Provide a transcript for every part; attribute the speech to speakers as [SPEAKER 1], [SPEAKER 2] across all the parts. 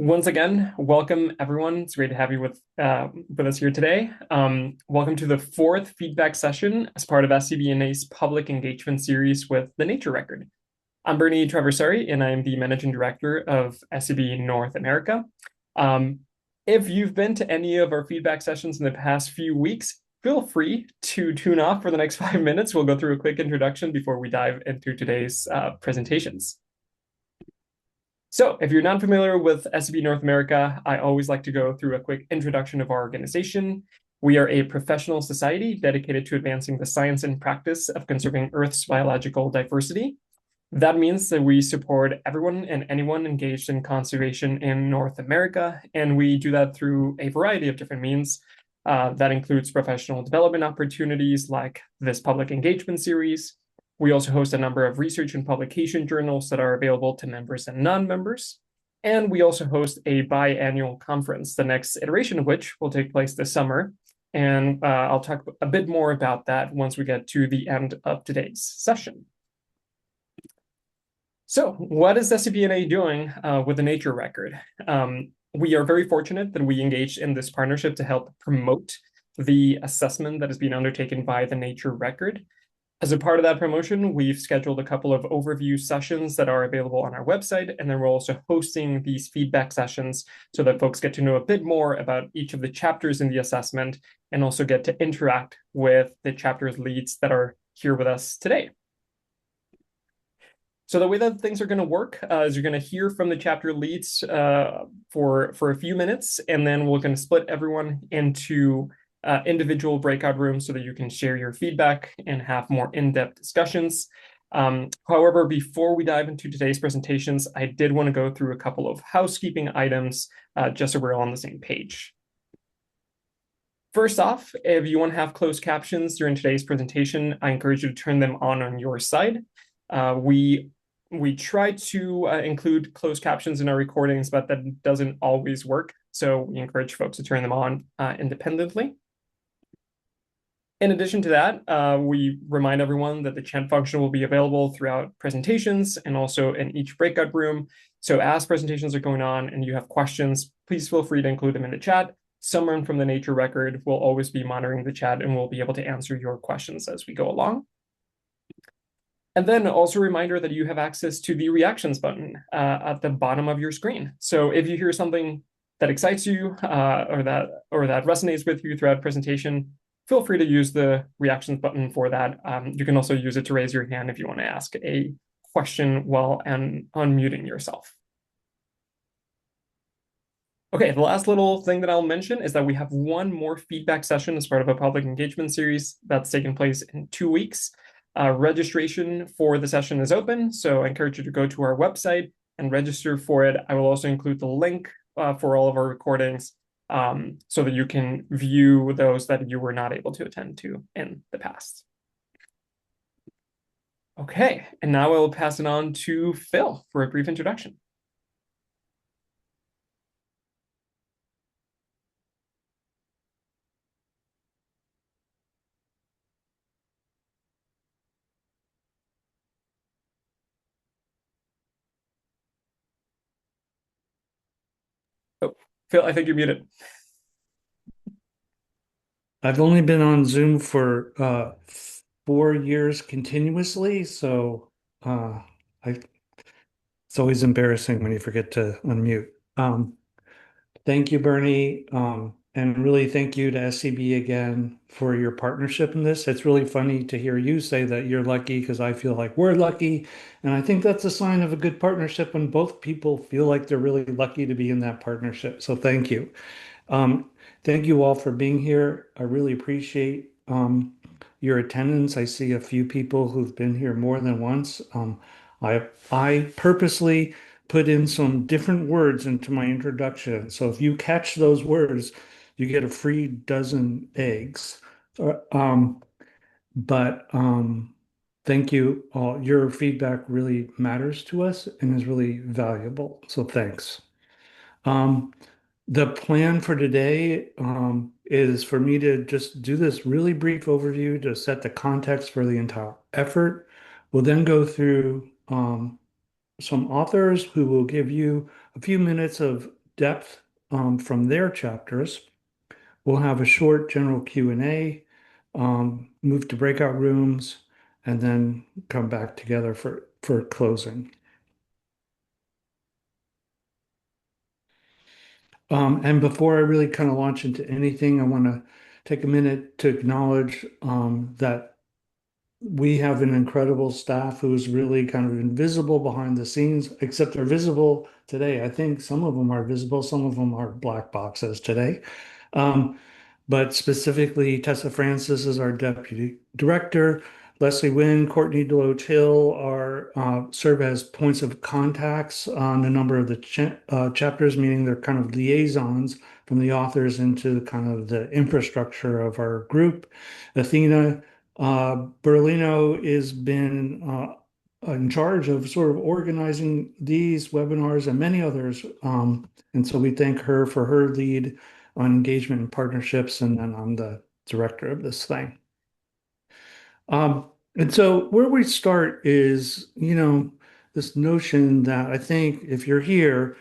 [SPEAKER 1] Once again, welcome everyone. It's great to have you with us here today. Welcome to the fourth feedback session as part of SCBNA's public engagement series with the Nature Record. I'm Bernie Traversari, and I'm the managing director of SCB North America. Um, if you've been to any of our feedback sessions in the past few weeks, feel free to tune off for the next 5 minutes. We'll go through a quick introduction before we dive into today's presentations. So, if you're not familiar with SCB North America, I always like to go through a quick introduction of our organization. We are a professional society dedicated to advancing the science and practice of conserving Earth's biological diversity. That means that we support everyone and anyone engaged in conservation in North America, and we do that through a variety of different means. That includes professional development opportunities like this public engagement series. We also host a number of research and publication journals that are available to members and non-members. And we also host a biannual conference, the next iteration of which will take place this summer. And I'll talk a bit more about that once we get to the end of today's session. So, what is SCBNA doing with the Nature Record? We are very fortunate that we engaged in this partnership to help promote the assessment that is being undertaken by the Nature Record. As a part of that promotion, we've scheduled a couple of overview sessions that are available on our website, and then we're also hosting these feedback sessions so that folks get to know a bit more about each of the chapters in the assessment and also get to interact with the chapter's leads that are here with us today. So the way that things are going to work is you're going to hear from the chapter leads for a few minutes, and then we're going to split everyone into individual breakout rooms so that you can share your feedback and have more in-depth discussions. However, before we dive into today's presentations, I did want to go through a couple of housekeeping items just so we're all on the same page. First off, if you want to have closed captions during today's presentation, I encourage you to turn them on your side. We try to include closed captions in our recordings, but that doesn't always work. So we encourage folks to turn them on independently. In addition to that, we remind everyone that the chat function will be available throughout presentations and also in each breakout room. So as presentations are going on and you have questions, please feel free to include them in the chat. Someone from the Nature Record will always be monitoring the chat and will be able to answer your questions as we go along. And then also a reminder that you have access to the reactions button at the bottom of your screen. So if you hear something that excites you or that resonates with you throughout presentation, feel free to use the reactions button for that. You can also use it to raise your hand if you want to ask a question while unmuting yourself. Okay, the last little thing that I'll mention is that we have one more feedback session as part of a public engagement series that's taking place in 2 weeks. Registration for the session is open, so I encourage you to go to our website and register for it. I will also include the link for all of our recordings so that you can view those that you were not able to attend to in the past. Okay, and now I will pass it on to Phil for a brief introduction. Oh, Phil, I think you're muted.
[SPEAKER 2] I've only been on Zoom for 4 years continuously, so I it's always embarrassing when you forget to unmute. Thank you, Bernie, and really thank you to SCB again for your partnership in this. It's really funny to hear you say that you're lucky because I feel like we're lucky, and I think that's a sign of a good partnership when both people feel like they're really lucky to be in that partnership. So thank you. Um, Thank you all for being here. I really appreciate your attendance. I see a few people who've been here more than once. I purposely put in some different words into my introduction. So if you catch those words, you get a free dozen eggs. Uh, Um, but thank you all. Your feedback really matters to us and is really valuable. So thanks. Um, the plan for today is for me to just do this really brief overview to set the context for the entire effort. We'll then go through some authors who will give you a few minutes of depth from their chapters. We'll have a short general Q&A, move to breakout rooms, and then come back together for closing. And before I really kind of launch into anything, I want to take a minute to acknowledge that we have an incredible staff who is really kind of invisible behind the scenes, except they're visible today. I think some of them are visible, some of them are black boxes today. Um, but specifically, Tessa Francis is our deputy director. Leslie Wynn, Courtney Deloach Hill are serve as points of contacts on a number of the chapters, meaning they're kind of liaisons from the authors into kind of the infrastructure of our group. Athena Berlino has been in charge of sort of organizing these webinars and many others. And so we thank her for her lead on engagement and partnerships, and then I'm the director of this thing. And so where we start is, this notion that I think if you're here,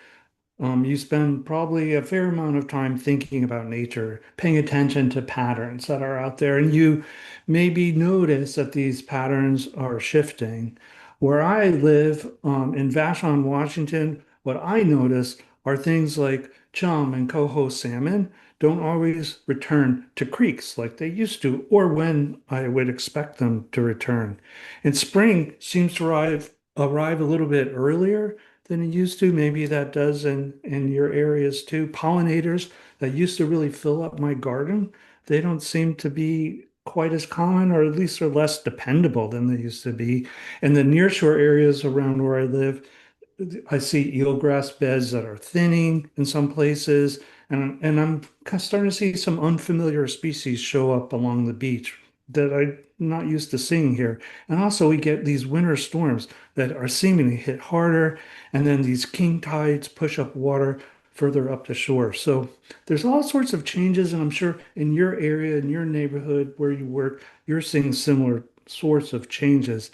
[SPEAKER 2] you spend probably a fair amount of time thinking about nature, paying attention to patterns that are out there, and you maybe notice that these patterns are shifting. Where I live, in Vashon, Washington, what I notice are things like chum and coho salmon don't always return to creeks like they used to, or when I would expect them to return. And spring seems to arrive a little bit earlier than it used to. Maybe that does in your areas too. Pollinators that used to really fill up my garden, they don't seem to be quite as common, or at least are less dependable than they used to be. In the nearshore areas around where I live, I see eelgrass beds that are thinning in some places, and I'm kind of starting to see some unfamiliar species show up along the beach that I'm not used to seeing here. And also, we get these winter storms that are seemingly hit harder, and then these king tides push up water further up the shore. So there's all sorts of changes, and I'm sure in your area, in your neighborhood where you work, you're seeing similar sorts of changes.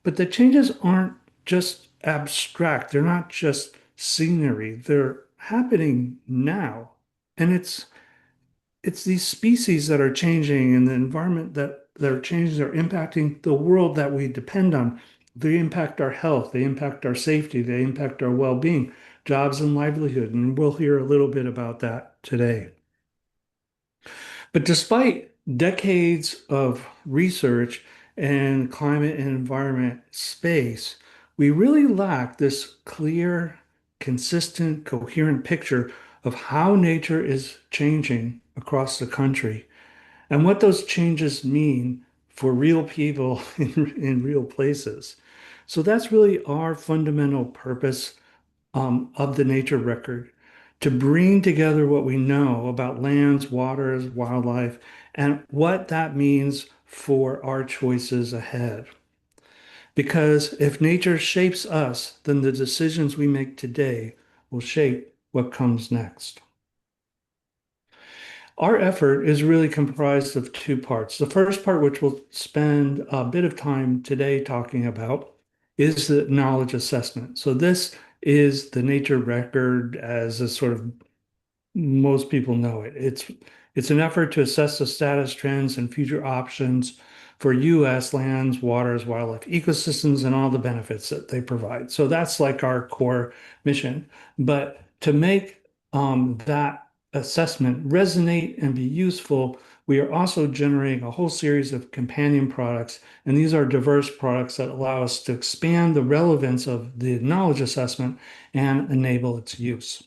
[SPEAKER 2] But the changes aren't just abstract, they're not just scenery, they're happening now. And it's these species that are changing and the environment that are changing are impacting the world that we depend on. They impact our health, they impact our safety, they impact our well-being, jobs and livelihood. And we'll hear a little bit about that today. But despite decades of research in climate and environment space, we really lack this clear, consistent, coherent picture of how nature is changing across the country and what those changes mean for real people in real places. So that's really our fundamental purpose of the nature record, to bring together what we know about lands, waters, wildlife, and what that means for our choices ahead. Because if nature shapes us, then the decisions we make today will shape what comes next. Our effort is really comprised of two parts. The first part, which we'll spend a bit of time today talking about, is the knowledge assessment. So this is the nature record as a sort of most people know it. It's an effort to assess the status, trends, and future options for U.S. lands, waters, wildlife, ecosystems, and all the benefits that they provide. So that's like our core mission. But to make that assessment resonate and be useful, we are also generating a whole series of companion products. And these are diverse products that allow us to expand the relevance of the knowledge assessment and enable its use.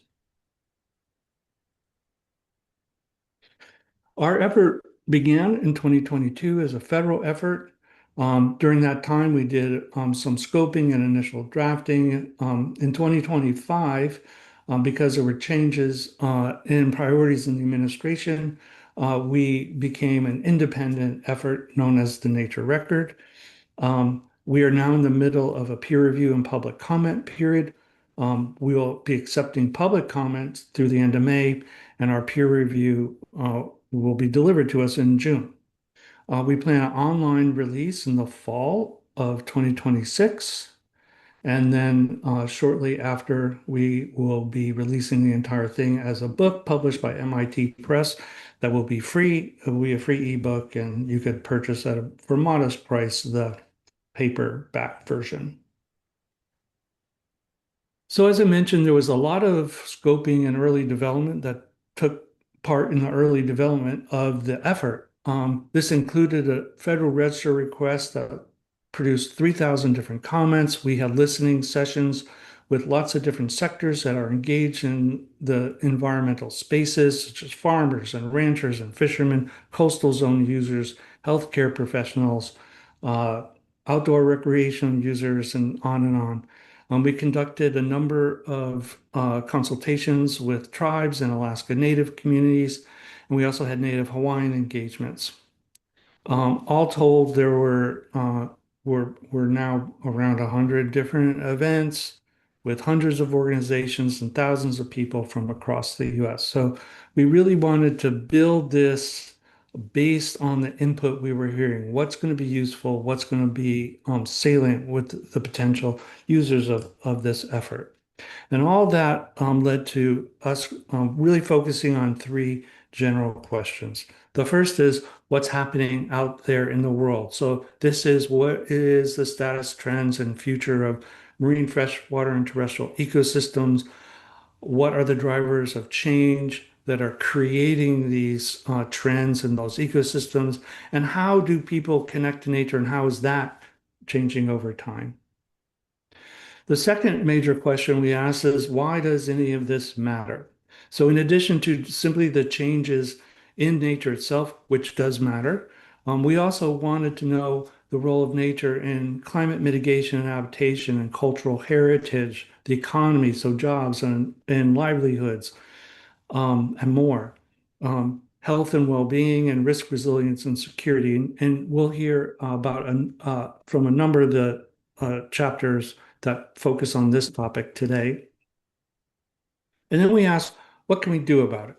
[SPEAKER 2] Our effort began in 2022 as a federal effort. During that time, we did some scoping and initial drafting. In 2025, because there were changes in priorities in the administration, we became an independent effort known as the Nature Record. We are now in the middle of a peer review and public comment period. We will be accepting public comments through the end of May, and our peer review will be delivered to us in June. We plan an online release in the fall of 2026. And then shortly after, we will be releasing the entire thing as a book published by MIT Press that will be free. It will be a free ebook, and you could purchase at for modest price the paperback version. So as I mentioned, there was a lot of scoping and early development that took part in the early development of the effort. This included a Federal Register request that produced 3,000 different comments. We had listening sessions with lots of different sectors that are engaged in the environmental spaces, such as farmers and ranchers and fishermen, coastal zone users, healthcare professionals, uh, outdoor recreation users, and on and on. We conducted a number of consultations with tribes and Alaska Native communities, and we also had Native Hawaiian engagements. All told, there were now around 100 different events with hundreds of organizations and thousands of people from across the U.S. So we really wanted to build this based on the input we were hearing. What's going to be useful? What's going to be salient with the potential users of this effort? And all that led to us really focusing on three general questions. The first is what's happening out there in the world. So this is what is the status, trends, and future of marine, freshwater, and terrestrial ecosystems. What are the drivers of change that are creating these trends in those ecosystems? And how do people connect to nature, and how is that changing over time? The second major question we ask is, why does any of this matter? So in addition to simply the changes in nature itself, which does matter, we also wanted to know the role of nature in climate mitigation and adaptation and cultural heritage, the economy, so jobs and livelihoods, and more. Health and well-being and risk resilience and security. And we'll hear about from a number of the chapters that focus on this topic today. And then we ask, what can we do about it?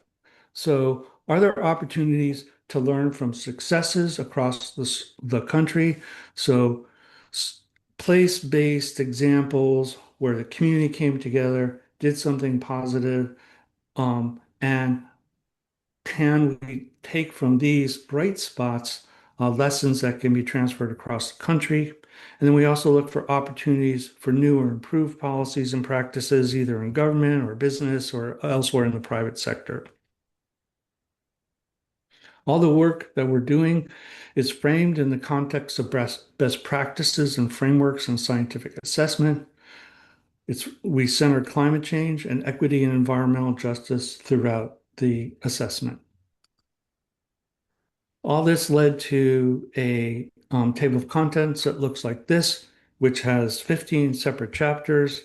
[SPEAKER 2] So, are there opportunities to learn from successes across the country? So, place-based examples where the community came together, did something positive, and can we take from these bright spots lessons that can be transferred across the country? And then we also look for opportunities for new or improved policies and practices, either in government or business or elsewhere in the private sector. All the work that we're doing is framed in the context of best practices and frameworks and scientific assessment. We center climate change and equity and environmental justice throughout the assessment. All this led to a table of contents that looks like this, which has 15 separate chapters.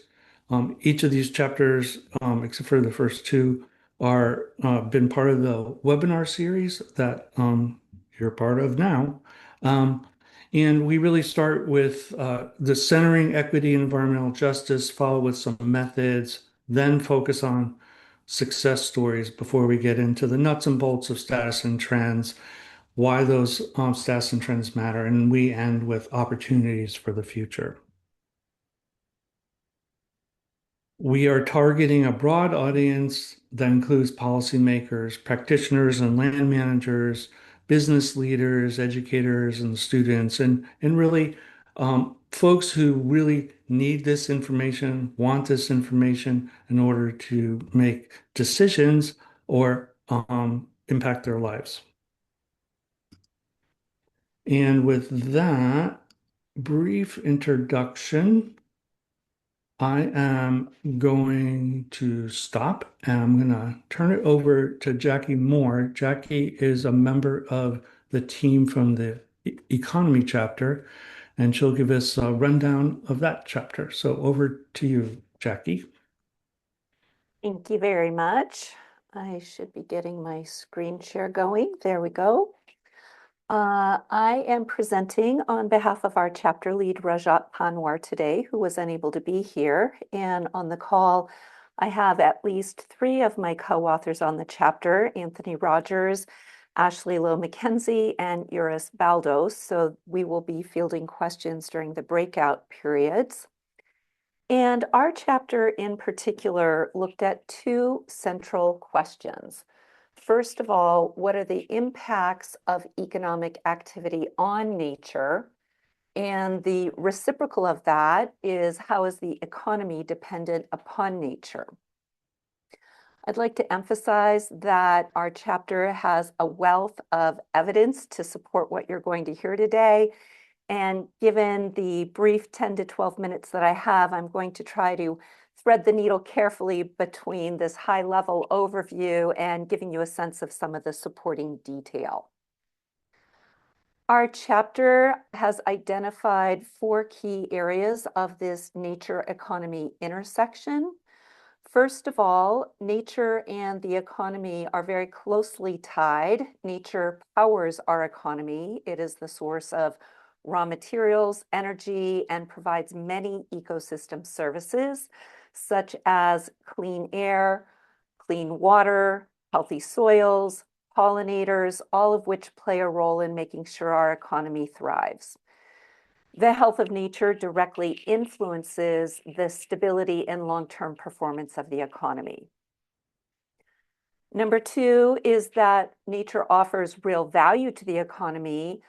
[SPEAKER 2] Each of these chapters, except for the first two, are been part of the webinar series that you're part of now. Um, and we really start with the centering equity and environmental justice, follow with some methods, then focus on success stories before we get into the nuts and bolts of status and trends, why those stats and trends matter, and we end with opportunities for the future. We are targeting a broad audience that includes policymakers, practitioners and land managers, business leaders, educators and students, and really folks who really need this information, want this information in order to make decisions or impact their lives. And with that brief introduction, I am going to stop and I'm going to turn it over to Jackie Moore. Jackie is a member of the team from the economy chapter, and she'll give us a rundown of that chapter. So over to you, Jackie.
[SPEAKER 3] Thank you very much. I should be getting my screen share going. There we go. I am presenting on behalf of our chapter lead, Rajat Panwar, today, who was unable to be here. And on the call, I have at least three of my co-authors on the chapter, Anthony Rogers, Ashley Lowe McKenzie, and Uris Baldos. So we will be fielding questions during the breakout periods. And our chapter in particular looked at two central questions. First of all, what are the impacts of economic activity on nature? And the reciprocal of that is, how is the economy dependent upon nature? I'd like to emphasize that our chapter has a wealth of evidence to support what you're going to hear today. And given the brief 10 to 12 minutes that I have, I'm going to try to thread the needle carefully between this high-level overview and giving you a sense of some of the supporting detail. Our chapter has identified 4 key areas of this nature-economy intersection. First of all, nature and the economy are very closely tied. Nature powers our economy. It is the source of raw materials, energy, and provides many ecosystem services, such as clean air, clean water, healthy soils, pollinators, all of which play a role in making sure our economy thrives. The health of nature directly influences the stability and long-term performance of the economy. Number 2 is that nature offers real value to the economy,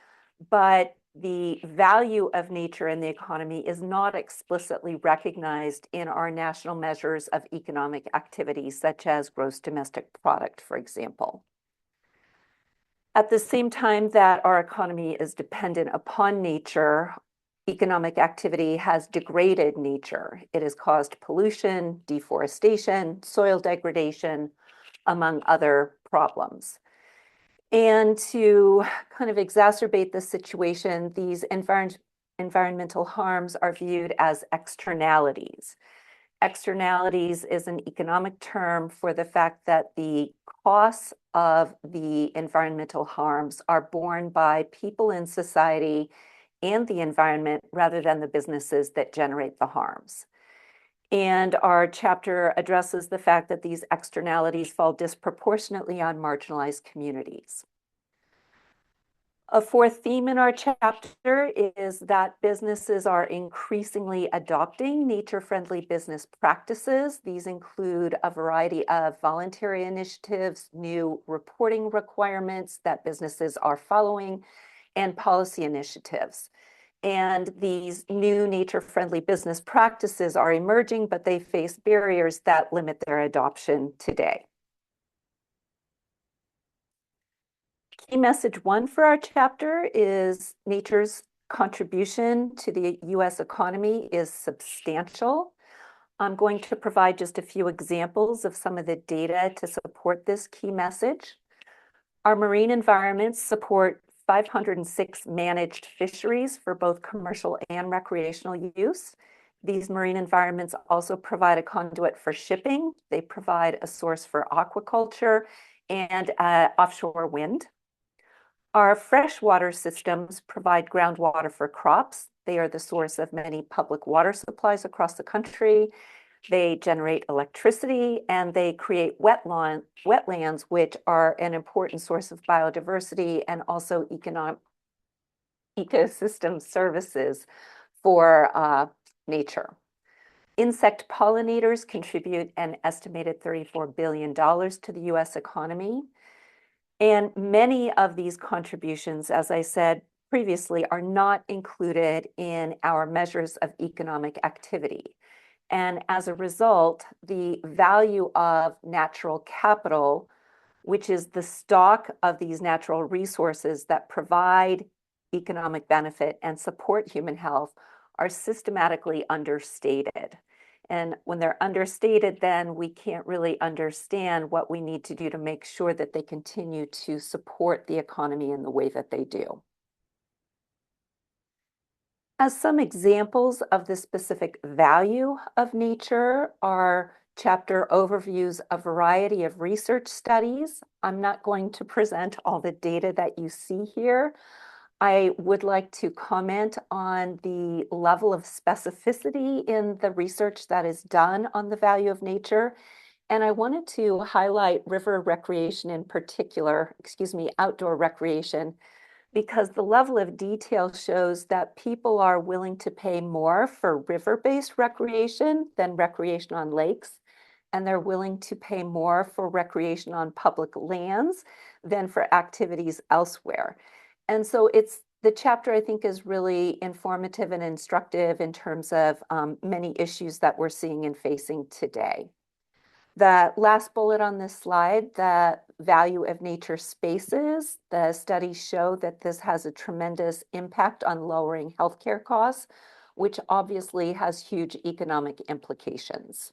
[SPEAKER 3] but the value of nature in the economy is not explicitly recognized in our national measures of economic activity, such as gross domestic product, for example. At the same time that our economy is dependent upon nature, economic activity has degraded nature. It has caused pollution, deforestation, soil degradation, among other problems. And to kind of exacerbate the situation, these environmental harms are viewed as externalities. Externalities is an economic term for the fact that the costs of the environmental harms are borne by people in society and the environment rather than the businesses that generate the harms. And our chapter addresses the fact that these externalities fall disproportionately on marginalized communities. A 4th theme in our chapter is that businesses are increasingly adopting nature-friendly business practices. These include a variety of voluntary initiatives, new reporting requirements that businesses are following, and policy initiatives. And these new nature-friendly business practices are emerging, but they face barriers that limit their adoption today. Key message 1 for our chapter is nature's contribution to the U.S. economy is substantial. I'm going to provide just a few examples of some of the data to support this key message. Our marine environments support 506 managed fisheries for both commercial and recreational use. These marine environments also provide a conduit for shipping. They provide a source for aquaculture and offshore wind. Our freshwater systems provide groundwater for crops. They are the source of many public water supplies across the country. They generate electricity and they create wetlands, which are an important source of biodiversity and also ecosystem services for nature. Insect pollinators contribute an estimated $34 billion to the US economy. And many of these contributions, as I said previously, are not included in our measures of economic activity. And as a result, the value of natural capital, which is the stock of these natural resources that provide economic benefit and support human health, are systematically understated. And when they're understated, then we can't really understand what we need to do to make sure that they continue to support the economy in the way that they do. As some examples of the specific value of nature, our chapter overviews a variety of research studies. I'm not going to present all the data that you see here. I would like to comment on the level of specificity in the research that is done on the value of nature. And I wanted to highlight river recreation in particular, outdoor recreation, because the level of detail shows that people are willing to pay more for river-based recreation than recreation on lakes, and they're willing to pay more for recreation on public lands than for activities elsewhere. And so the chapter, I think, is really informative and instructive in terms of many issues that we're seeing and facing today. The last bullet on this slide, the value of nature spaces, the studies show that this has a tremendous impact on lowering healthcare costs, which obviously has huge economic implications.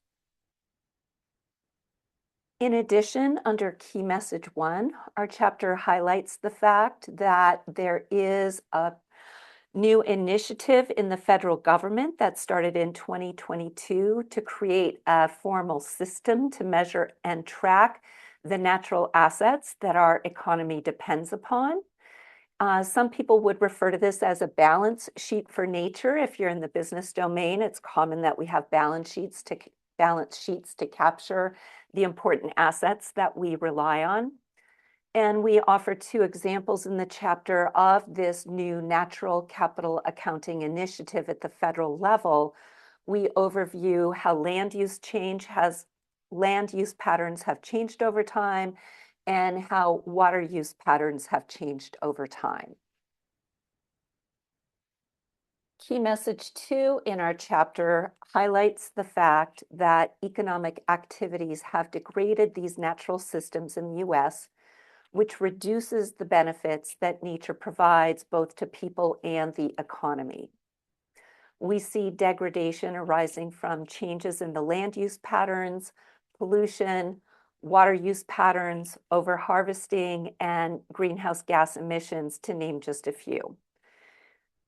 [SPEAKER 3] In addition, under Key Message 1, our chapter highlights the fact that there is a new initiative in the federal government that started in 2022 to create a formal system to measure and track the natural assets that our economy depends upon. Some people would refer to this as a balance sheet for nature. If you're in the business domain, it's common that we have balance sheets to capture the important assets that we rely on. And we offer two examples in the chapter of this new natural capital accounting initiative at the federal level. We overview how land use patterns have changed over time and how water use patterns have changed over time. Key Message 2 in our chapter highlights the fact that economic activities have degraded these natural systems in the US, which reduces the benefits that nature provides both to people and the economy. We see degradation arising from changes in the land use patterns, pollution, water use patterns, overharvesting, and greenhouse gas emissions, to name just a few.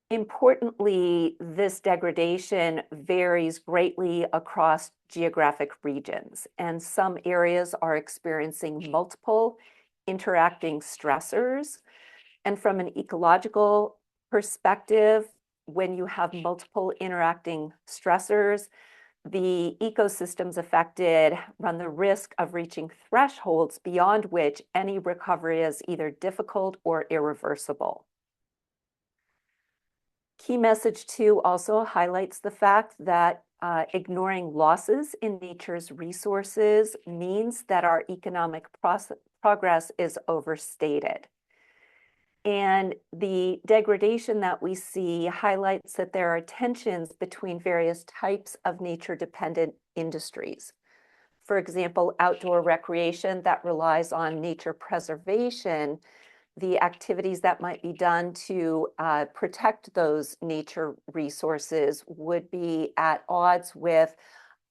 [SPEAKER 3] Importantly, this degradation varies greatly across geographic regions, and some areas are experiencing multiple interacting stressors. And from an ecological perspective, when you have multiple interacting stressors, the ecosystems affected run the risk of reaching thresholds beyond which any recovery is either difficult or irreversible. Key Message 2 also highlights the fact that ignoring losses in nature's resources means that our economic progress is overstated. And the degradation that we see highlights that there are tensions between various types of nature-dependent industries. For example, outdoor recreation that relies on nature preservation, the activities that might be done to protect those nature resources would be at odds with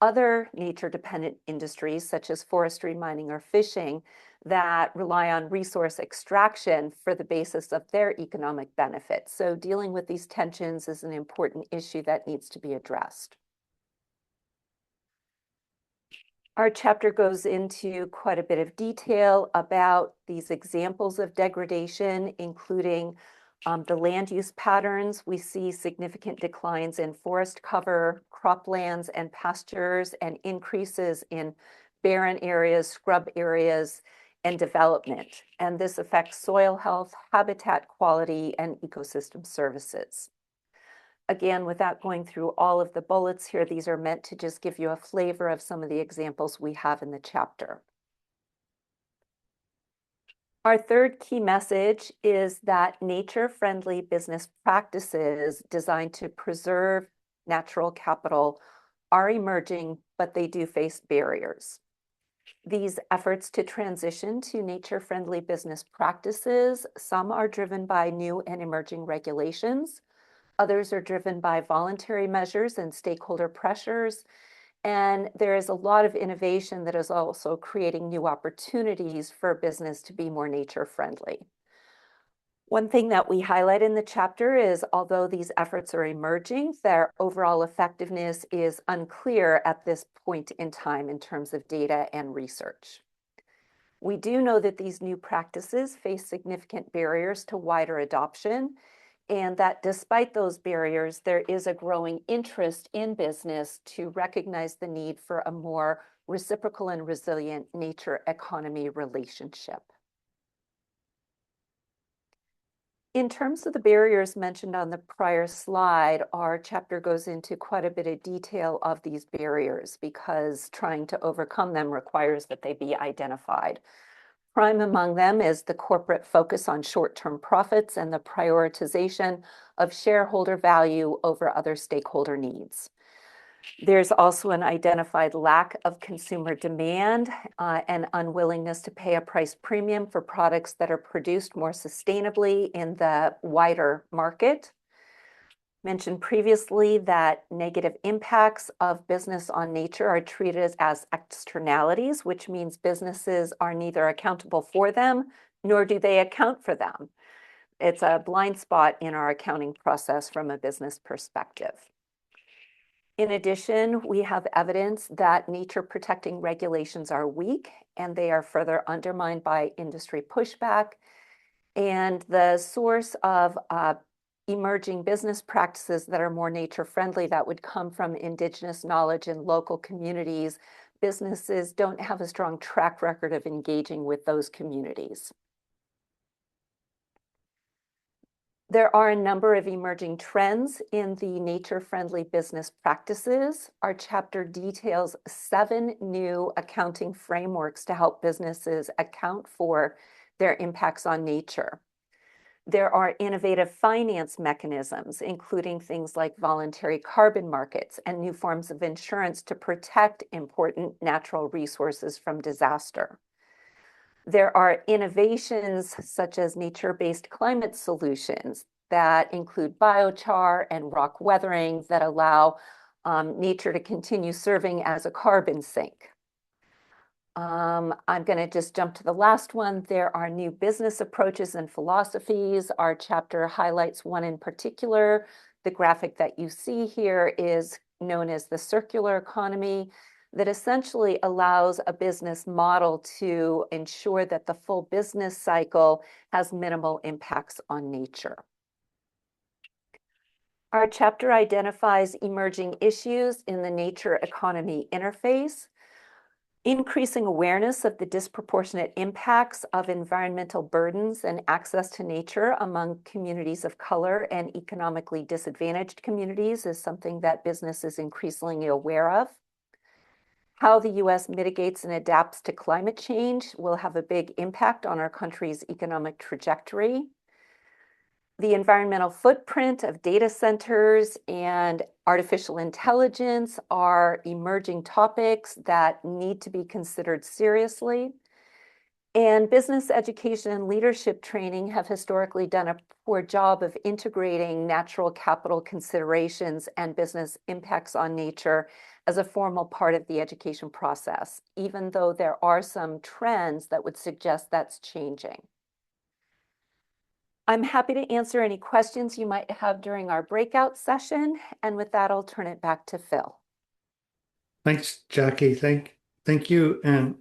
[SPEAKER 3] other nature-dependent industries, such as forestry, mining, or fishing, that rely on resource extraction for the basis of their economic benefits. So dealing with these tensions is an important issue that needs to be addressed. Our chapter goes into quite a bit of detail about these examples of degradation, including the land use patterns. We see significant declines in forest cover, croplands, and pastures, and increases in barren areas, scrub areas, and development. And this affects soil health, habitat quality, and ecosystem services. Again, without going through all of the bullets here, these are meant to just give you a flavor of some of the examples we have in the chapter. Our third key message is that nature-friendly business practices designed to preserve natural capital are emerging, but they do face barriers. These efforts to transition to nature-friendly business practices, some are driven by new and emerging regulations. Others are driven by voluntary measures and stakeholder pressures. And there is a lot of innovation that is also creating new opportunities for business to be more nature-friendly. One thing that we highlight in the chapter is, although these efforts are emerging, their overall effectiveness is unclear at this point in time in terms of data and research. We do know that these new practices face significant barriers to wider adoption, and that despite those barriers, there is a growing interest in business to recognize the need for a more reciprocal and resilient nature-economy relationship. In terms of the barriers mentioned on the prior slide, our chapter goes into quite a bit of detail of these barriers because trying to overcome them requires that they be identified. Prime among them is the corporate focus on short-term profits and the prioritization of shareholder value over other stakeholder needs. There's also an identified lack of consumer demand and unwillingness to pay a price premium for products that are produced more sustainably in the wider market. Mentioned previously that negative impacts of business on nature are treated as externalities, which means businesses are neither accountable for them nor do they account for them. It's a blind spot in our accounting process from a business perspective. In addition, we have evidence that nature protecting regulations are weak and they are further undermined by industry pushback. And the source of emerging business practices that are more nature friendly that would come from indigenous knowledge in local communities, businesses don't have a strong track record of engaging with those communities. There are a number of emerging trends in the nature-friendly business practices. Our chapter details 7 new accounting frameworks to help businesses account for their impacts on nature. There are innovative finance mechanisms, including things like voluntary carbon markets and new forms of insurance to protect important natural resources from disaster. There are innovations such as nature-based climate solutions that include biochar and rock weathering that allow nature to continue serving as a carbon sink. I'm going to just jump to the last one. There are new business approaches and philosophies. Our chapter highlights one in particular. The graphic that you see here is known as the circular economy, that essentially allows a business model to ensure that the full business cycle has minimal impacts on nature. Our chapter identifies emerging issues in the nature economy interface, increasing awareness of the disproportionate impacts of environmental burdens and access to nature among communities of color and economically disadvantaged communities is something that business is increasingly aware of. How the US mitigates and adapts to climate change will have a big impact on our country's economic trajectory. The environmental footprint of data centers and artificial intelligence are emerging topics that need to be considered seriously. And business education and leadership training have historically done a poor job of integrating natural capital considerations and business impacts on nature as a formal part of the education process, even though there are some trends that would suggest that's changing. I'm happy to answer any questions you might have during our breakout session. And with that, I'll turn it back to Phil.
[SPEAKER 2] Thanks, Jackie. Thank you, and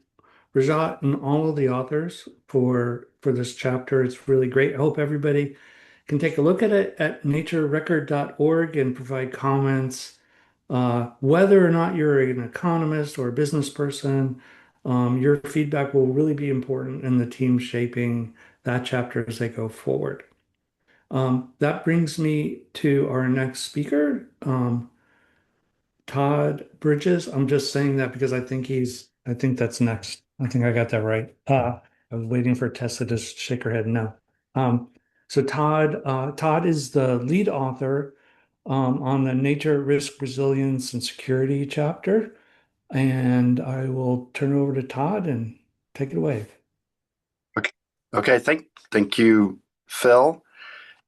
[SPEAKER 2] Rajat and all of the authors for this chapter. It's really great. I hope everybody can take a look at it at naturerecord.org and provide comments. Whether or not you're an economist or a business person, your feedback will really be important in the team shaping that chapter as they go forward. That brings me to our next speaker, Todd Bridges. I'm just saying that because I think that's next. I think I got that right. I was waiting for Tessa to shake her head no. So Todd is the lead author on the Nature, Risk, Resilience, and Security chapter. And I will turn it over to Todd and take it away.
[SPEAKER 4] Okay. Thank you, Phil.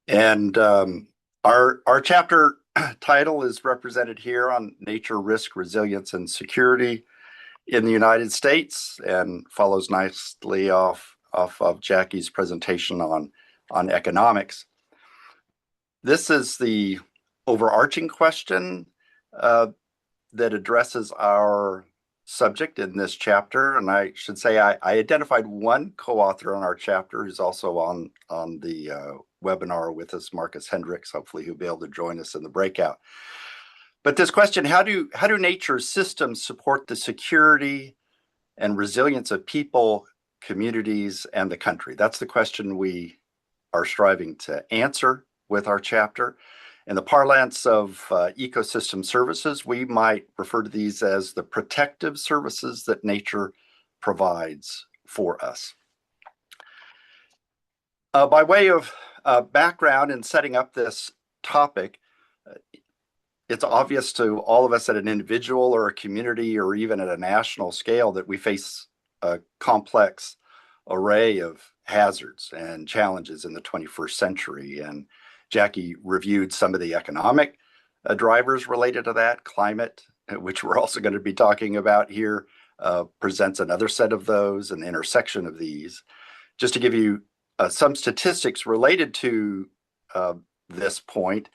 [SPEAKER 4] And our chapter title is represented here on Nature, Risk, Resilience, and Security in the United States, and follows nicely off of Jackie's presentation on economics. This is the overarching question that addresses our subject in this chapter. And I should say I identified one co-author on our chapter who's also on the webinar with us, Marcus Hendricks. Hopefully he'll be able to join us in the breakout. But this question, how do nature's systems support the security and resilience of people, communities, and the country? That's the question we are striving to answer with our chapter. In the parlance of ecosystem services, we might refer to these as the protective services that nature provides for us. By way of background in setting up this topic, it's obvious to all of us at an individual or a community or even at a national scale that we face a complex array of hazards and challenges in the 21st century. And Jackie reviewed some of the economic drivers related to that. Climate, which we're also going to be talking about here, presents another set of those, and the intersection of these. Just to give you some statistics related to this point,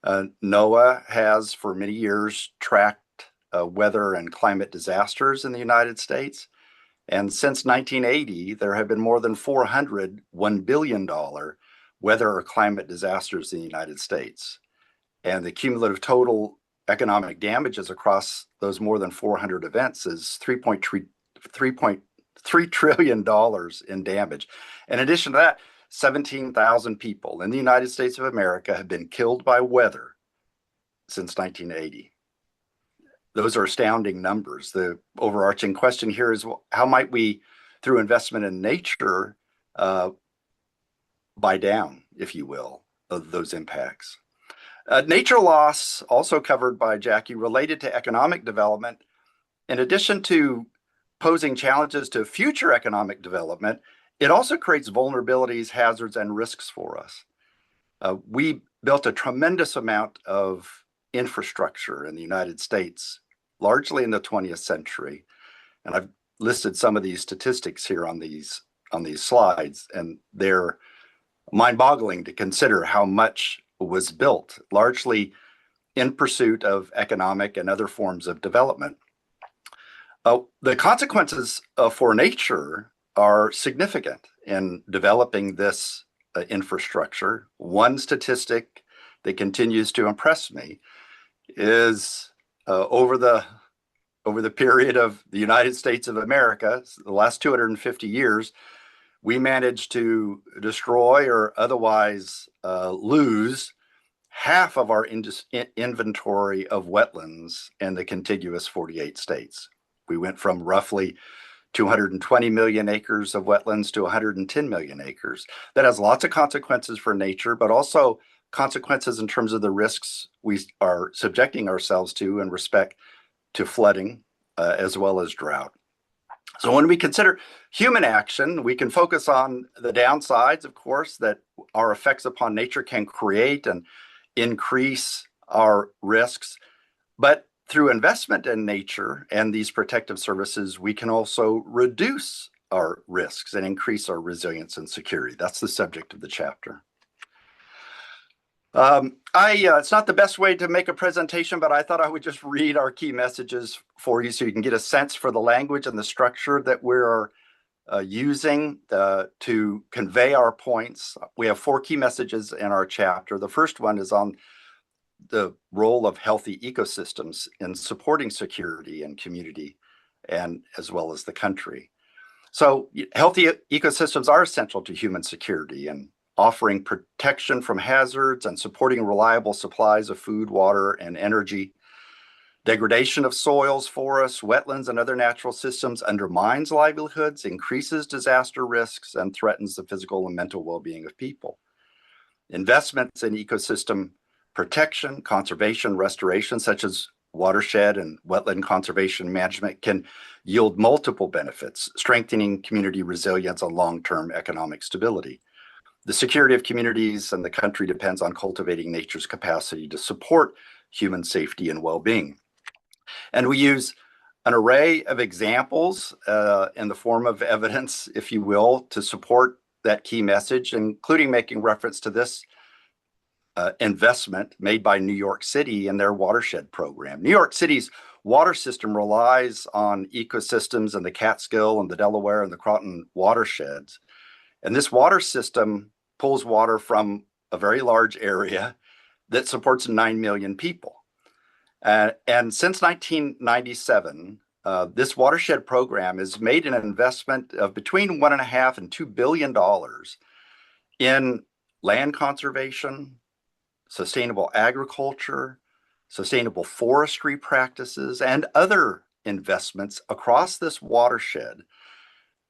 [SPEAKER 4] NOAA has for many years tracked weather and climate disasters in the United States. And since 1980, there have been more than 400 $1 billion weather or climate disasters in the United States. And the cumulative total economic damages across those more than 400 events is $3.3 trillion in damage. In addition to that, 17,000 people in the United States of America have been killed by weather since 1980. Those are astounding numbers. The overarching question here is, how might we, through investment in nature, buy down, if you will, of those impacts? Nature loss, also covered by Jackie, related to economic development. In addition to posing challenges to future economic development, it also creates vulnerabilities, hazards, and risks for us. We built a tremendous amount of infrastructure in the United States, largely in the 20th century. And I've listed some of these statistics here on these slides, and they're mind-boggling to consider how much was built, largely in pursuit of economic and other forms of development. The consequences for nature are significant in developing this infrastructure. One statistic that continues to impress me is over the period of the United States of America, the last 250 years, we managed to destroy or otherwise lose half of our inventory of wetlands in the contiguous 48 states. We went from roughly 220 million acres of wetlands to 110 million acres. That has lots of consequences for nature, but also consequences in terms of the risks we are subjecting ourselves to in respect to flooding as well as drought. So when we consider human action, we can focus on the downsides, of course, that our effects upon nature can create and increase our risks. But through investment in nature and these protective services, we can also reduce our risks and increase our resilience and security. That's the subject of the chapter. It's not the best way to make a presentation, but I thought I would just read our key messages for you so you can get a sense for the language and the structure that we're using to convey our points. We have 4 key messages in our chapter. The first one is on the role of healthy ecosystems in supporting security and community, and as well as the country. So healthy ecosystems are essential to human security and offering protection from hazards and supporting reliable supplies of food, water, and energy. Degradation of soils, forests, wetlands, and other natural systems undermines livelihoods, increases disaster risks, and threatens the physical and mental well-being of people. Investments in ecosystem protection, conservation, restoration, such as watershed and wetland conservation management, can yield multiple benefits, strengthening community resilience and long-term economic stability. The security of communities and the country depends on cultivating nature's capacity to support human safety and well-being. And we use an array of examples in the form of evidence, if you will, to support that key message, including making reference to this investment made by New York City in their watershed program. New York City's water system relies on ecosystems in the Catskill and the Delaware and the Croton watersheds. And this water system pulls water from a very large area that supports 9 million people. And since 1997, this watershed program has made an investment of between $1.5 and $2 billion in land conservation, sustainable agriculture, sustainable forestry practices, and other investments across this watershed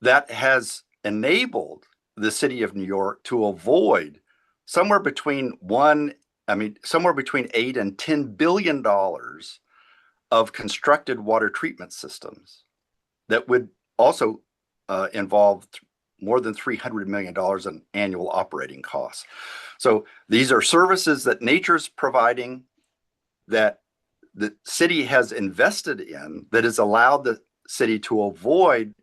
[SPEAKER 4] that has enabled the city of New York to avoid somewhere between $8 and $10 billion of constructed water treatment systems that would also involve more than $300 million in annual operating costs. So these are services that nature's providing, that the city has invested in, that has allowed the city to avoid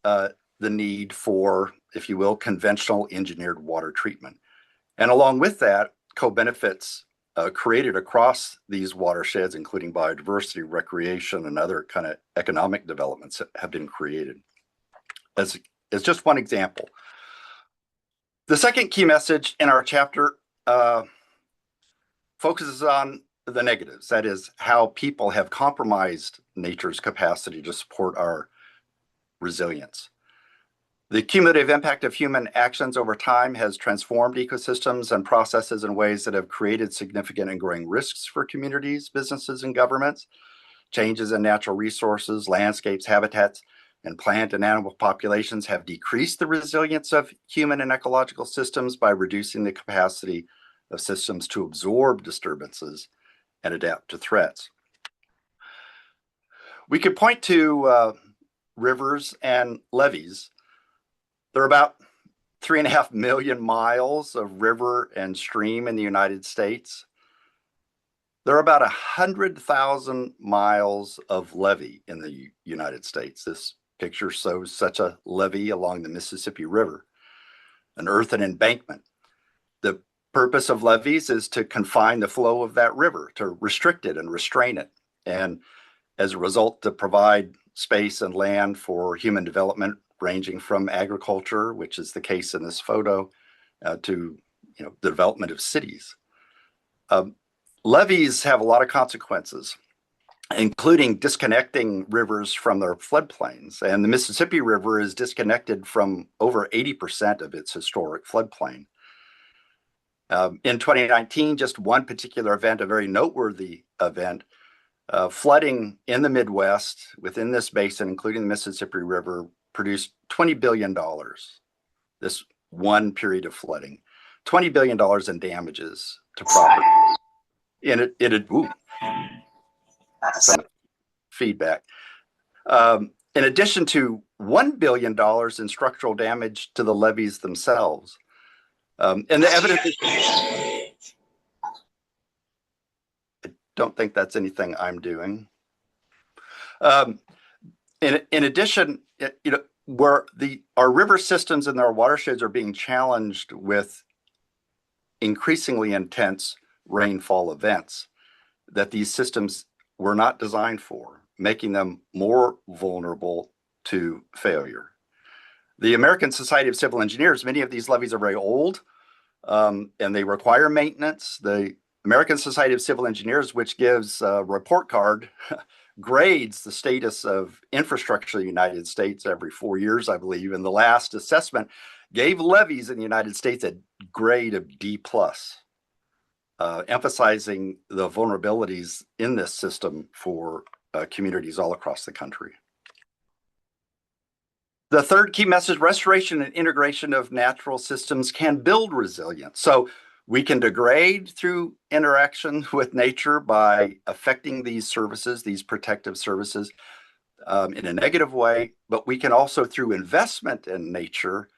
[SPEAKER 4] the need for, if you will, conventional engineered water treatment. And along with that, co-benefits created across these watersheds, including biodiversity, recreation, and other kind of economic developments that have been created. As just one example. The second key message in our chapter focuses on the negatives, that is, how people have compromised nature's capacity to support our resilience. The cumulative impact of human actions over time has transformed ecosystems and processes in ways that have created significant and growing risks for communities, businesses, and governments. Changes in natural resources, landscapes, habitats, and plant and animal populations have decreased the resilience of human and ecological systems by reducing the capacity of systems to absorb disturbances and adapt to threats. We could point to rivers and levees. There are about 3.5 million miles of river and stream in the United States. There are about 100,000 miles of levee in the United States. This picture shows such a levee along the Mississippi River, an earthen embankment. The purpose of levees is to confine the flow of that river, to restrict it and restrain it, and as a result, to provide space and land for human development, ranging from agriculture, which is the case in this photo, to the development of cities. Levees have a lot of consequences, including disconnecting rivers from their floodplains. And the Mississippi River is disconnected from over 80% of its historic floodplain. In 2019, just one particular event, a very noteworthy event, flooding in the Midwest within this basin, including the Mississippi River, produced $20 billion. This one period of flooding, $20 billion in damages to property. Some feedback. In addition to $1 billion in structural damage to the levees themselves. And the evidence is, I don't think that's anything I'm doing. In addition, where our river systems and our watersheds are being challenged with increasingly intense rainfall events that these systems were not designed for, making them more vulnerable to failure. The American Society of Civil Engineers, many of these levees are very old, and they require maintenance. The American Society of Civil Engineers, which gives a report card, grades the status of infrastructure in the United States every 4 years, I believe. And the last assessment gave levees in the United States a grade of D+, emphasizing the vulnerabilities in this system for communities all across the country. The third key message, restoration and integration of natural systems can build resilience. So we can degrade through interaction with nature by affecting these services, these protective services, in a negative way, but we can also, through investment in nature,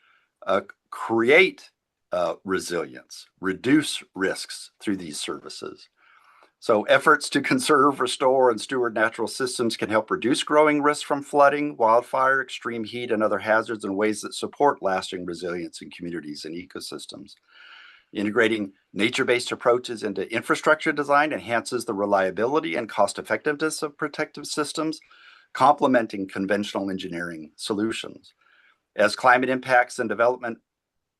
[SPEAKER 4] create resilience, reduce risks through these services. So efforts to conserve, restore, and steward natural systems can help reduce growing risks from flooding, wildfire, extreme heat, and other hazards in ways that support lasting resilience in communities and ecosystems. Integrating nature-based approaches into infrastructure design enhances the reliability and cost-effectiveness of protective systems, complementing conventional engineering solutions. As climate impacts and development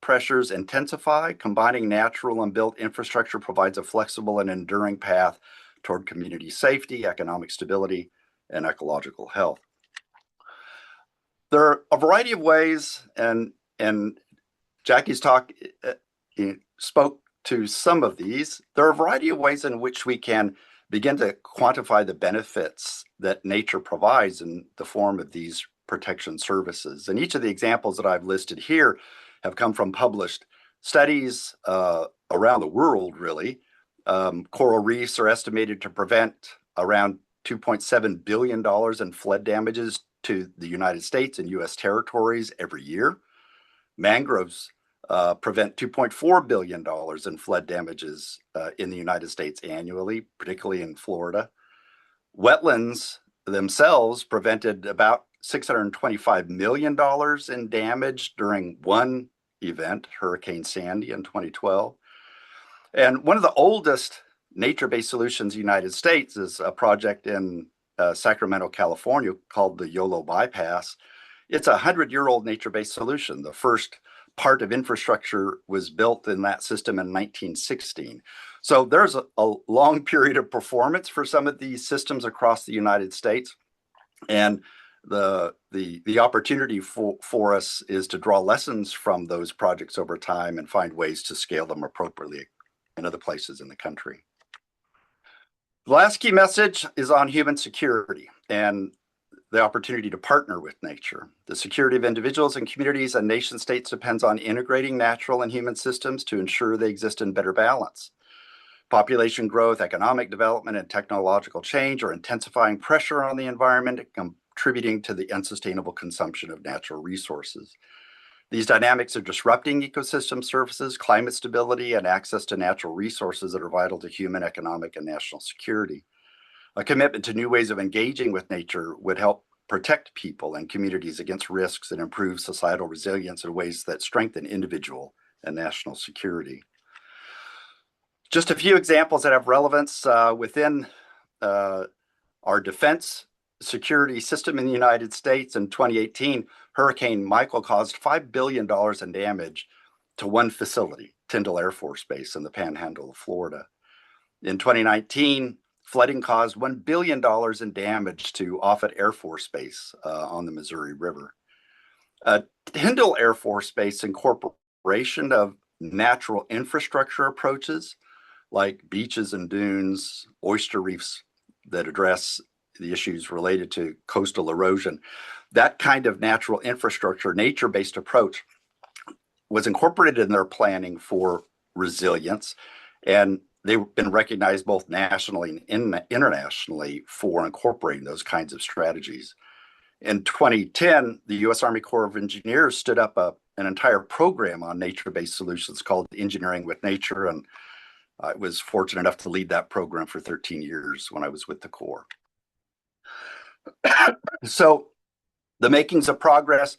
[SPEAKER 4] pressures intensify, combining natural and built infrastructure provides a flexible and enduring path toward community safety, economic stability, and ecological health. There are a variety of ways, and Jackie's talk spoke to some of these. There are a variety of ways in which we can begin to quantify the benefits that nature provides in the form of these protection services. And each of the examples that I've listed here have come from published studies around the world, really. Coral reefs are estimated to prevent around $2.7 billion in flood damages to the United States and US territories every year. Mangroves prevent $2.4 billion in flood damages in the United States annually, particularly in Florida. Wetlands themselves prevented about $625 million in damage during one event, Hurricane Sandy in 2012. And one of the oldest nature-based solutions in the United States is a project in Sacramento, California called the YOLO bypass. It's a 100-year-old nature-based solution. The first part of infrastructure was built in that system in 1916. So there's a long period of performance for some of these systems across the United States. And the opportunity for us is to draw lessons from those projects over time and find ways to scale them appropriately in other places in the country. The last key message is on human security and the opportunity to partner with nature. The security of individuals and communities and nation states depends on integrating natural and human systems to ensure they exist in better balance. Population growth, economic development, and technological change are intensifying pressure on the environment, contributing to the unsustainable consumption of natural resources. These dynamics are disrupting ecosystem services, climate stability, and access to natural resources that are vital to human, economic, and national security. A commitment to new ways of engaging with nature would help protect people and communities against risks and improve societal resilience in ways that strengthen individual and national security. Just a few examples that have relevance within our defense security system in the United States. In 2018, Hurricane Michael caused $5 billion in damage to one facility, Tyndall Air Force Base in the Panhandle of Florida. In 2019, flooding caused $1 billion in damage to Offutt Air Force Base on the Missouri River. Tyndall Air Force Base incorporation of natural infrastructure approaches like beaches and dunes, oyster reefs that address the issues related to coastal erosion. That kind of natural infrastructure, nature-based approach was incorporated in their planning for resilience, and they've been recognized both nationally and internationally for incorporating those kinds of strategies. In 2010, the U.S. Army Corps of Engineers stood up an entire program on nature-based solutions called Engineering with Nature, and I was fortunate enough to lead that program for 13 years when I was with the Corps. So the makings of progress,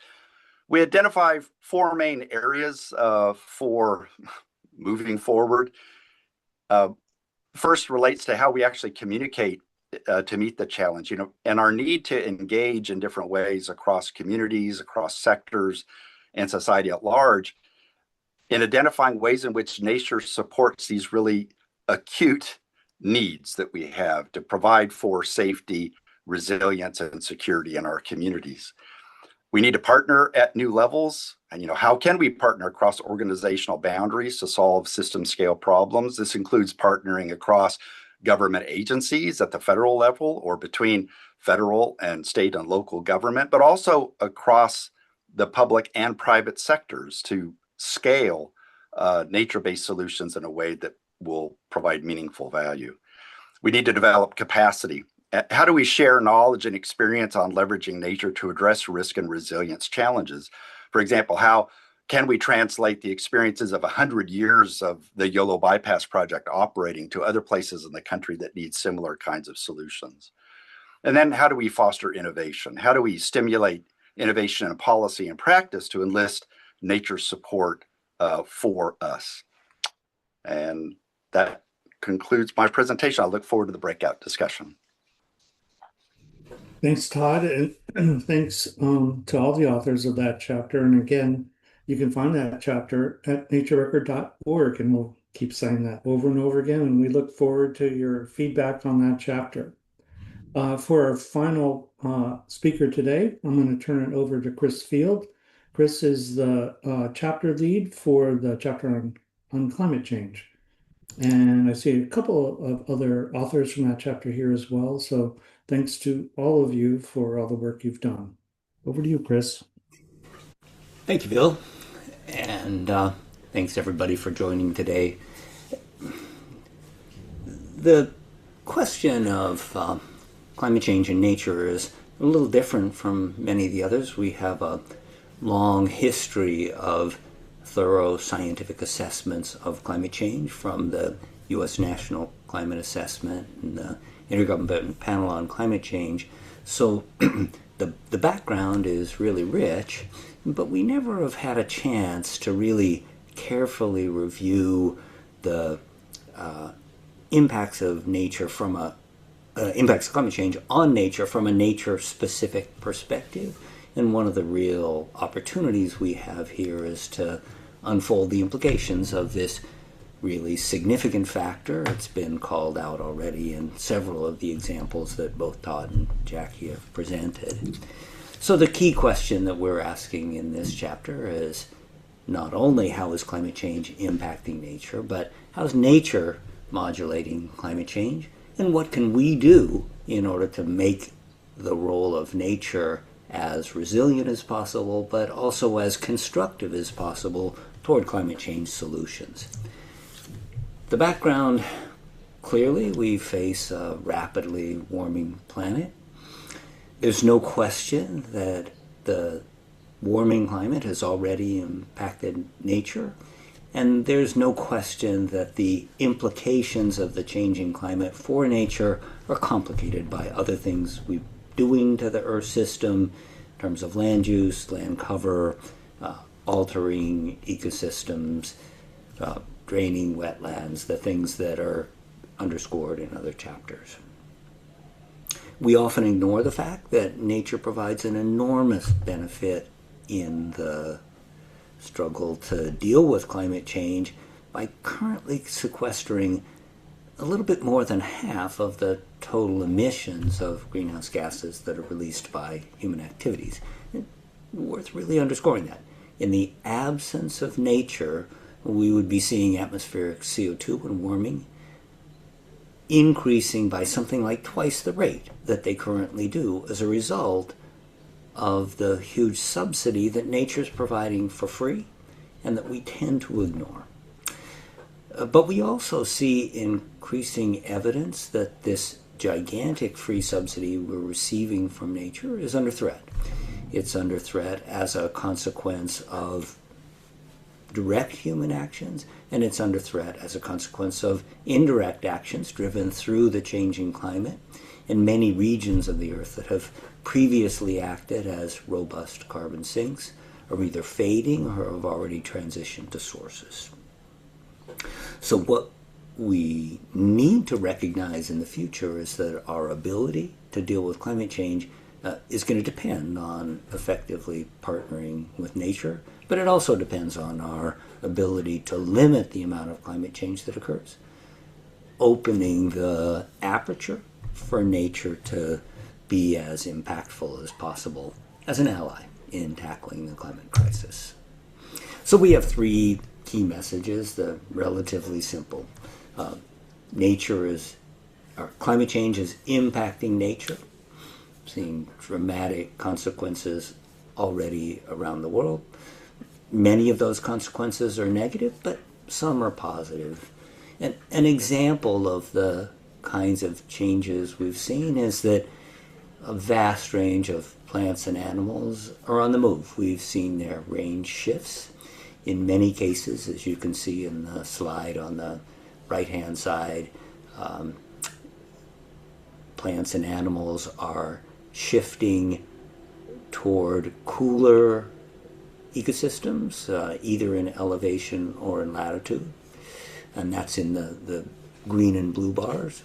[SPEAKER 4] we identify four main areas for moving forward. First relates to how we actually communicate to meet the challenge, and our need to engage in different ways across communities, across sectors, and society at large in identifying ways in which nature supports these really acute needs that we have to provide for safety, resilience, and security in our communities. We need to partner at new levels. And how can we partner across organizational boundaries to solve system scale problems? This includes partnering across government agencies at the federal level or between federal and state and local government, but also across the public and private sectors to scale nature-based solutions in a way that will provide meaningful value. We need to develop capacity. How do we share knowledge and experience on leveraging nature to address risk and resilience challenges? For example, how can we translate the experiences of 100 years of the YOLO bypass project operating to other places in the country that need similar kinds of solutions? And then how do we foster innovation? How do we stimulate innovation in policy and practice to enlist nature's support for us? And that concludes my presentation. I look forward to the breakout discussion.
[SPEAKER 2] Thanks, Todd, and thanks to all the authors of that chapter. And again, you can find that chapter at naturerecord.org, and we'll keep saying that over and over again. And we look forward to your feedback on that chapter. For our final speaker today, I'm going to turn it over to Chris Field. Chris is the chapter lead for the chapter on on climate change. And I see a couple of other authors from that chapter here as well. So thanks to all of you for all the work you've done. Over to you, Chris.
[SPEAKER 5] Thank you, Bill. And thanks everybody for joining today. The question of climate change in nature is a little different from many of the others. We have a long history of thorough scientific assessments of climate change from the U.S. National Climate Assessment and the Intergovernmental Panel on Climate Change. So the background is really rich, but we never have had a chance to really carefully review the impacts of nature from impacts of climate change on nature from a nature-specific perspective. And one of the real opportunities we have here is to unfold the implications of this really significant factor. It's been called out already in several of the examples that both Todd and Jackie have presented. So the key question that we're asking in this chapter is not only how is climate change impacting nature, but how is nature modulating climate change, and what can we do in order to make the role of nature as resilient as possible, but also as constructive as possible toward climate change solutions. The background, clearly, we face a rapidly warming planet. There's no question that the warming climate has already impacted nature, and there's no question that the implications of the changing climate for nature are complicated by other things we're doing to the Earth system in terms of land use, land cover, altering ecosystems, draining wetlands, the things that are underscored in other chapters. We often ignore the fact that nature provides an enormous benefit in the struggle to deal with climate change by currently sequestering a little bit more than half of the total emissions of greenhouse gases that are released by human activities. It's worth really underscoring that. In the absence of nature, we would be seeing atmospheric CO2 and warming increasing by something like twice the rate that they currently do as a result of the huge subsidy that nature is providing for free and that we tend to ignore. But we also see increasing evidence that this gigantic free subsidy we're receiving from nature is under threat. It's under threat as a consequence of direct human actions, and it's under threat as a consequence of indirect actions driven through the changing climate in many regions of the Earth that have previously acted as robust carbon sinks are either fading or have already transitioned to sources. So what we need to recognize in the future is that our ability to deal with climate change is going to depend on effectively partnering with nature, but it also depends on our ability to limit the amount of climate change that occurs, opening the aperture for nature to be as impactful as possible as an ally in tackling the climate crisis. So we have three key messages that are relatively simple. Climate change is impacting nature, seeing dramatic consequences already around the world. Many of those consequences are negative, but some are positive. And an example of the kinds of changes we've seen is that a vast range of plants and animals are on the move. We've seen their range shifts. In many cases, as you can see in the slide on the right-hand side, plants and animals are shifting toward cooler ecosystems, either in elevation or in latitude, and that's in the green and blue bars.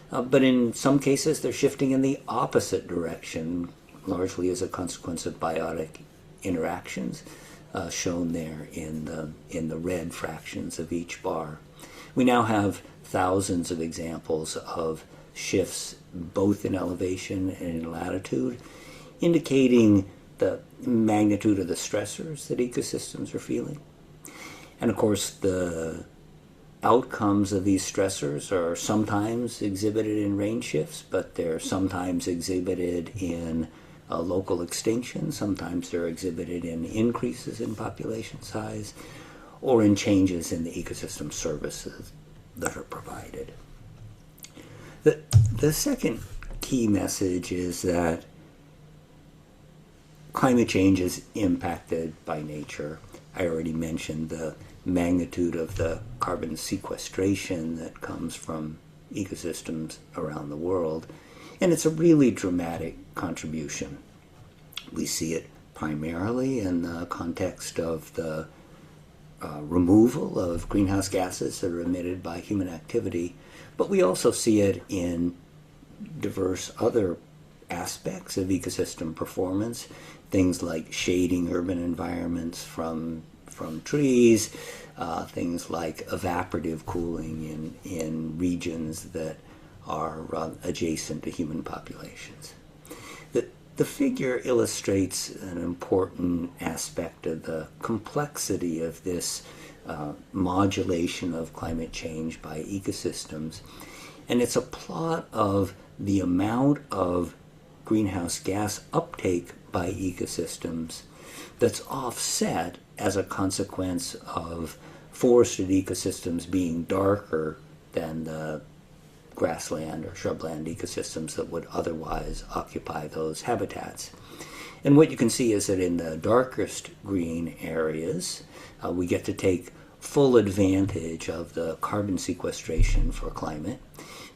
[SPEAKER 5] But in some cases, they're shifting in the opposite direction, largely as a consequence of biotic interactions, shown there in the red fractions of each bar. We now have thousands of examples of shifts both in elevation and in latitude, indicating the magnitude of the stressors that ecosystems are feeling. And of course, the outcomes of these stressors are sometimes exhibited in range shifts, but they're sometimes exhibited in local extinction. Sometimes they're exhibited in increases in population size or in changes in the ecosystem services that are provided. The second key message is that climate change is impacted by nature. I already mentioned the magnitude of the carbon sequestration that comes from ecosystems around the world, and it's a really dramatic contribution. We see it primarily in the context of the removal of greenhouse gases that are emitted by human activity, but we also see it in diverse other aspects of ecosystem performance, things like shading urban environments from trees, things like evaporative cooling in regions that are adjacent to human populations. The figure illustrates an important aspect of the complexity of this modulation of climate change by ecosystems, and it's a plot of the amount of greenhouse gas uptake by ecosystems that's offset as a consequence of forested ecosystems being darker than the grassland or shrubland ecosystems that would otherwise occupy those habitats. And what you can see is that in the darkest green areas, we get to take full advantage of the carbon sequestration for climate.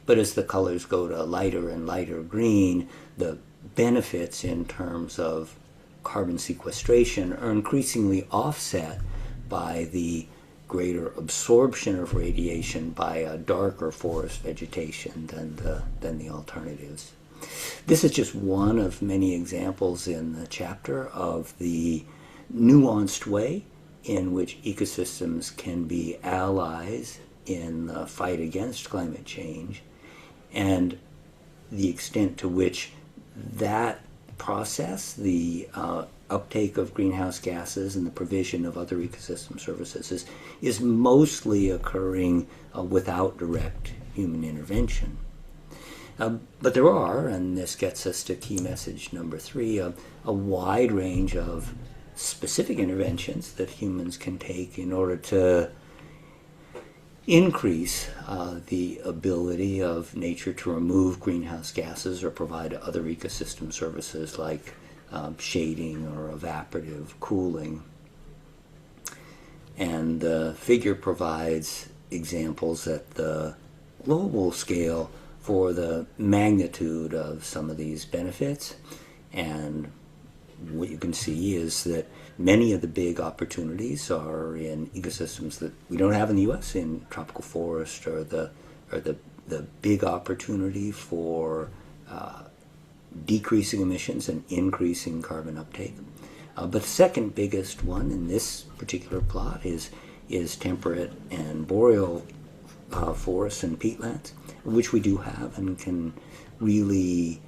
[SPEAKER 5] But as the colors go to lighter and lighter green, the benefits in terms of carbon sequestration are increasingly offset by the greater absorption of radiation by a darker forest vegetation than the alternatives. This is just one of many examples in the chapter of the nuanced way in which ecosystems can be allies in the fight against climate change, and the extent to which that process, the uptake of greenhouse gases and the provision of other ecosystem services, is mostly occurring without direct human intervention. But there are, and this gets us to key message number 3, a wide range of specific interventions that humans can take in order to increase the ability of nature to remove greenhouse gases or provide other ecosystem services like shading or evaporative cooling. And the figure provides examples at the global scale for the magnitude of some of these benefits. And what you can see is that many of the big opportunities are in ecosystems that we don't have in the U.S., in tropical forest, or the big opportunity for decreasing emissions and increasing carbon uptake. But the second biggest one in this particular plot is temperate and boreal forests and peatlands, which we do have and can really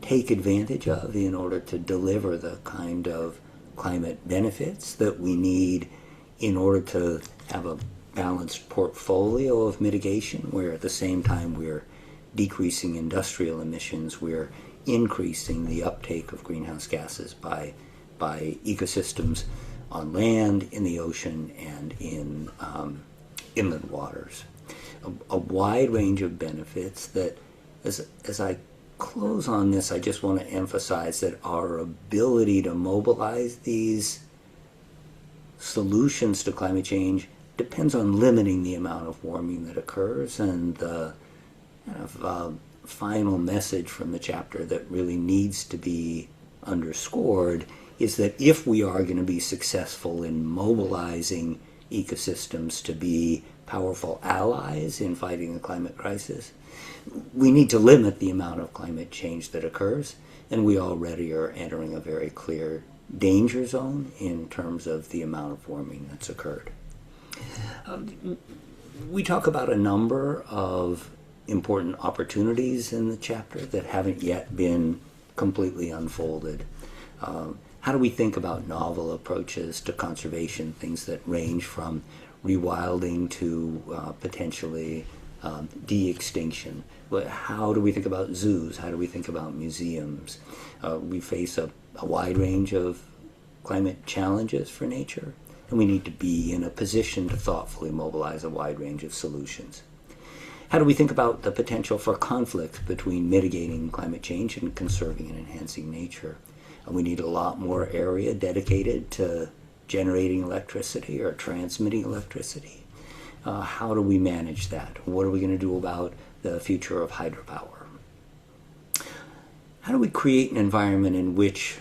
[SPEAKER 5] take advantage of in order to deliver the kind of climate benefits that we need in order to have a balanced portfolio of mitigation, where at the same time we're decreasing industrial emissions, we're increasing the uptake of greenhouse gases by ecosystems on land, in the ocean, and in inland waters. A wide range of benefits that, as I close on this, I just want to emphasize that our ability to mobilize these solutions to climate change depends on limiting the amount of warming that occurs. And the kind of final message from the chapter that really needs to be underscored is that if we are going to be successful in mobilizing ecosystems to be powerful allies in fighting the climate crisis, we need to limit the amount of climate change that occurs, and we already are entering a very clear danger zone in terms of the amount of warming that's occurred. We talk about a number of important opportunities in the chapter that haven't yet been completely unfolded. How do we think about novel approaches to conservation, things that range from rewilding to potentially de-extinction. But how do we think about zoos? How do we think about museums? We face a wide range of climate challenges for nature, and we need to be in a position to thoughtfully mobilize a wide range of solutions. How do we think about the potential for conflict between mitigating climate change and conserving and enhancing nature? We need a lot more area dedicated to generating electricity or transmitting electricity. How do we manage that? What are we going to do about the future of hydropower? How do we create an environment in which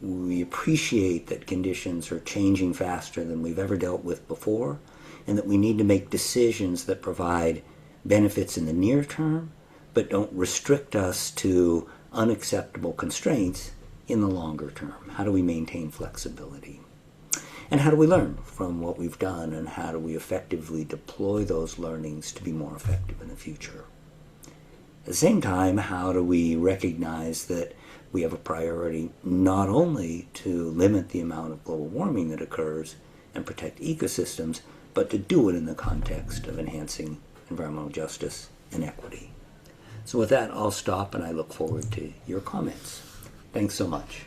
[SPEAKER 5] we appreciate that conditions are changing faster than we've ever dealt with before, and that we need to make decisions that provide benefits in the near term, but don't restrict us to unacceptable constraints in the longer term? How do we maintain flexibility? And how do we learn from what we've done, and how do we effectively deploy those learnings to be more effective in the future? At the same time, how do we recognize that we have a priority not only to limit the amount of global warming that occurs and protect ecosystems, but to do it in the context of enhancing environmental justice and equity? So with that, I'll stop, and I look forward to your comments. Thanks so much.